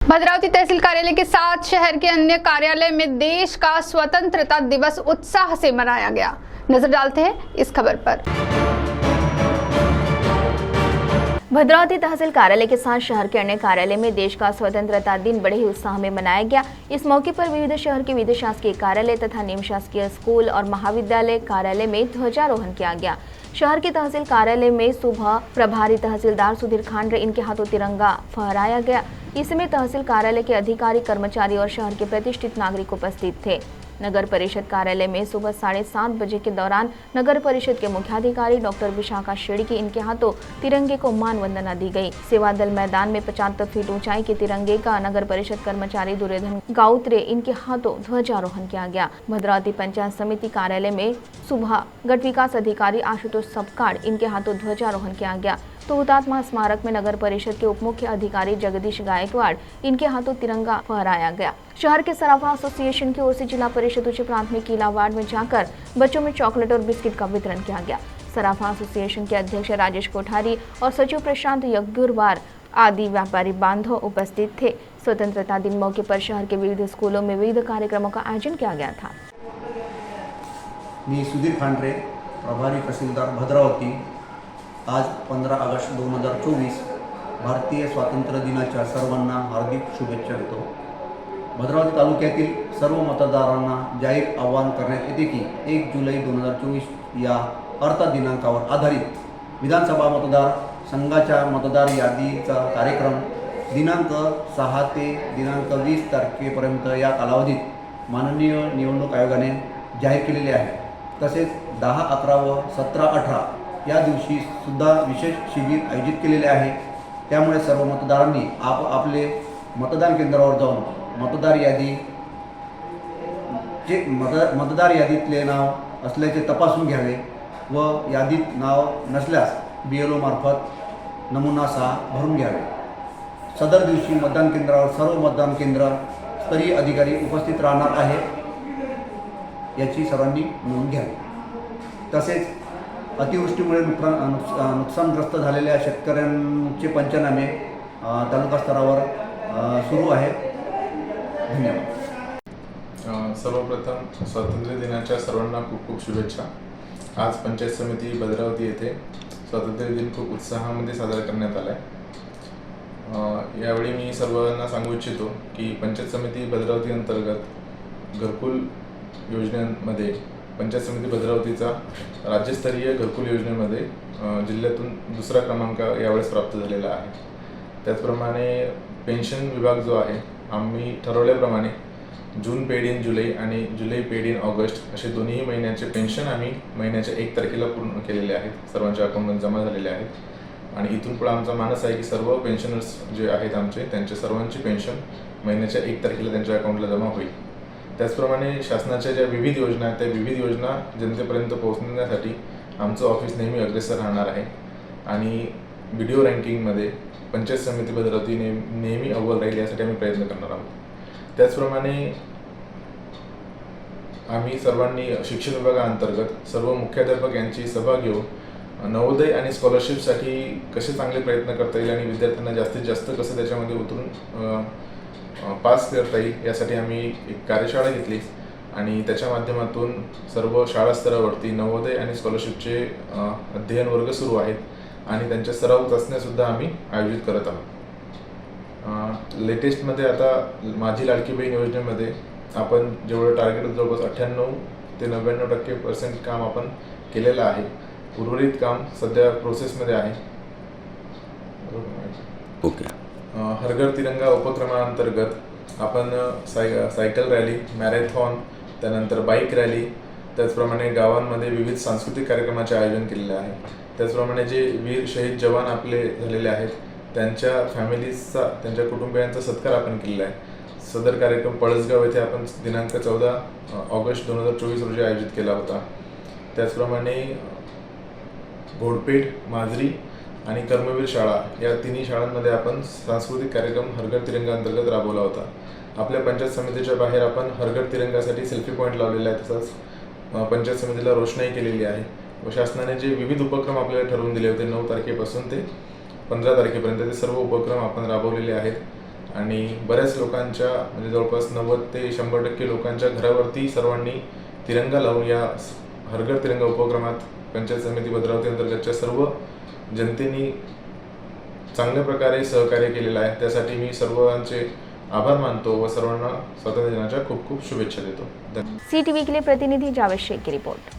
भद्रावती तहसील कार्यालय के साथ शहर के अन्य कार्यालय में देश का स्वतंत्रता दिवस उत्साह से मनाया गया। नजर डालते हैं इस खबर पर। भद्रावती तहसील कार्यालय के साथ शहर के अन्य कार्यालय में देश का स्वतंत्रता दिन बड़े ही उत्साह में मनाया गया। इस मौके पर विविध शहर के विविध शासकीय कार्यालय तथा निम शासकीय स्कूल और महाविद्यालय कार्यालय में ध्वजारोहण किया गया। शहर के तहसील कार्यालय में सुबह प्रभारी तहसीलदार सुधीर खांडे इनके हाथों तिरंगा फहराया गया। इसमें तहसील कार्यालय के अधिकारी, कर्मचारी और शहर के प्रतिष्ठित नागरिक उपस्थित थे। नगर परिषद कार्यालय में सुबह 7:30 बजे के दौरान नगर परिषद के मुख्याधिकारी डॉक्टर विशाखा शेड़की इनके हाथों तिरंगे को मान वंदना दी गई। सेवा दल मैदान में 75 फीट ऊंचाई के तिरंगे का नगर परिषद कर्मचारी दुर्योधन गाउत्रे इनके हाथों ध्वजारोहण किया गया। भद्रावती पंचायत समिति कार्यालय में सुबह गट विकास अधिकारी आशुतोष सबकाड़ इनके हाथों ध्वजारोहण किया गया। तो हुतात्मा स्मारक में नगर परिषद के उप मुख्य अधिकारी जगदीश गायकवाड़ इनके हाथों तिरंगा फहराया गया। शहर के सराफा एसोसिएशन की ओर से जिला परिषद उच्च प्राथमिक किला वार्ड में जाकर बच्चों में चॉकलेट और बिस्किट का वितरण किया गया। सराफा एसोसिएशन के अध्यक्ष राजेश कोठारी और सचिव प्रशांत यज्ञुरवार आदि व्यापारी बांधव उपस्थित थे। स्वतंत्रता दिन मौके पर शहर के विविध स्कूलों में विविध कार्यक्रमों का आयोजन किया गया था। मी सुधीर खांडे, प्रभारी तहसीलदार भद्रावती। आज 15 ऑगस्ट 2024 भारतीय स्वातंत्र्य दिनाच्या सर्वांना हार्दिक शुभेच्छा देतो। भद्रावती तालुक्यातील सर्व मतदारांना जाहीर आवाहन करण्यात येते की 1 जुलै 2024 या अर्थ दिनांकावर आधारित विधानसभा मतदार संघाच्या मतदार यादीचा कार्यक्रम दिनांक 6 ते दिनांक 20 तारखेपर्यंत या कालावधीत माननीय निवडणूक आयोगाने जाहीर केलेले आहे। तसेच 10, 11 व 17, 18 या दिवशी सुद्धा विशेष शिबिर आयोजित केलेले आहे। त्यामुळे सर्व मतदारांनी आपले मतदान केंद्रावर जाऊन मतदार यादीतले नाव असल्याचे तपासून घ्यावे व यादीत नाव नसल्यास BLO मार्फत नमुना 6 भरून घ्यावे। सदर दिवशी मतदान केंद्रावर सर्व मतदान केंद्र स्तरीय अधिकारी उपस्थित राहणार आहेत याची सर्वांनी नोंद घ्यावी। तसेच अतिवृष्टीमुळे नुकसानग्रस्त झालेल्या शेतकऱ्यांचे पंचनामे तालुका स्तरावर सुरू आहेत। धन्यवाद। सर्वप्रथम स्वातंत्र्य दिनाच्या सर्वांना खूप खूप शुभेच्छा। आज पंचायत समिती भद्रावती येथे स्वातंत्र्य दिन खूप उत्साहामध्ये साजरा करण्यात आला आहे। यावेळी मी सर्वांना सांगू इच्छितो की पंचायत समिती भद्रावती अंतर्गत घरकुल योजनेमध्ये पंचायत समिती भद्रावतीचा राज्यस्तरीय घरकुल योजनेमध्ये जिल्ह्यातून दुसरा क्रमांक यावेळेस प्राप्त झालेला आहे। त्याचप्रमाणे पेन्शन विभाग जो आहे, आम्ही ठरवल्याप्रमाणे जून पेड इन जुलै आणि जुलै पेड इन ऑगस्ट असे दोन्ही महिन्याचे पेन्शन आम्ही महिन्याच्या 1 तारखेला पूर्ण केलेले आहेत, सर्वांच्या अकाउंटमध्ये जमा झालेले आहेत। आणि इथून पुढे आमचा मानस आहे की सर्व पेन्शनर्स जे आहेत आमचे, त्यांच्या सर्वांची पेन्शन महिन्याच्या 1 तारखेला त्यांच्या अकाउंटला जमा होईल। त्याचप्रमाणे शासनाच्या ज्या विविध योजना आहेत त्या विविध योजना जनतेपर्यंत पोहोचण्यासाठी आमचं ऑफिस नेहमी अग्रेसर राहणार आहे आणि व्हिडिओ रँकिंगमध्ये पंचायत समिती भद्रावती नेहमी अव्वल राहील यासाठी आम्ही प्रयत्न करणार आहोत। त्याचप्रमाणे आम्ही सर्वांनी शिक्षण विभागाअंतर्गत सर्व मुख्याध्यापक यांची सभा घेऊन नवोदय आणि स्कॉलरशिपसाठी कसे चांगले प्रयत्न करता येईल आणि विद्यार्थ्यांना जास्तीत जास्त कसं त्याच्यामध्ये उतरून पास करता येईल यासाठी आम्ही एक कार्यशाळा घेतली आणि त्याच्या माध्यमातून सर्व शाळा स्तरावरती नवोदय आणि स्कॉलरशिपचे अध्ययन वर्ग सुरू आहेत आणि त्यांच्या सराव चाचण्यासुद्धा आम्ही आयोजित करत आहोत। लेटेस्टमध्ये आता माझी लाडकी बहीण योजनेमध्ये आपण जेवढं टार्गेट जवळपास 98 ते 99% काम आपण केलेलं आहे। उर्वरित काम सध्या प्रोसेसमध्ये आहे। ओके। हर घर तिरंगा उपक्रमांतर्गत आपण सायकल रॅली, मॅरेथॉन, त्यानंतर बाईक रॅली, त्याचप्रमाणे गावांमध्ये विविध सांस्कृतिक कार्यक्रमाचे आयोजन केलेले आहे। त्याचप्रमाणे जे वीर शहीद जवान आपले झालेले आहेत त्यांच्या फॅमिलीजचा, त्यांच्या कुटुंबियांचा सत्कार आपण केलेला आहे। सदर कार्यक्रम पळसगाव येथे आपण दिनांक 14 ऑगस्ट 2024 रोजी आयोजित केला होता। त्याचप्रमाणे घोडपेठ, माजरी आणि कर्मवीर शाळा या तिन्ही शाळांमध्ये आपण सांस्कृतिक कार्यक्रम हर घर तिरंगा अंतर्गत राबवला होता। आपल्या पंचायत समितीच्या बाहेर आपण हर घर तिरंगासाठी सेल्फी पॉईंट लावलेला आहे। तसंच पंचायत समितीला रोषणाई केलेली आहे व शासनाने जे विविध उपक्रम आपल्याला ठरवून दिले होते 9 तारखेपासून ते 15 तारखेपर्यंत ते सर्व उपक्रम आपण राबवलेले आहेत। आणि बऱ्याच लोकांच्या म्हणजे जवळपास 90 ते 100% लोकांच्या घरावरती सर्वांनी तिरंगा लावून या हर घर तिरंगा उपक्रमात पंचायत समिती भद्रावती अंतर्गतच्या सर्व जनतेने चांगल्या प्रकारे सहकार्य केलेलं आहे. त्यासाठी मी सर्वांचे आभार मानतो व सर्वांना स्वातंत्र्य दिनाच्या खूप खूप शुभेच्छा देतो. धन्यवाद. CTV के लिए प्रतिनिधि जावेद शेख की रिपोर्ट।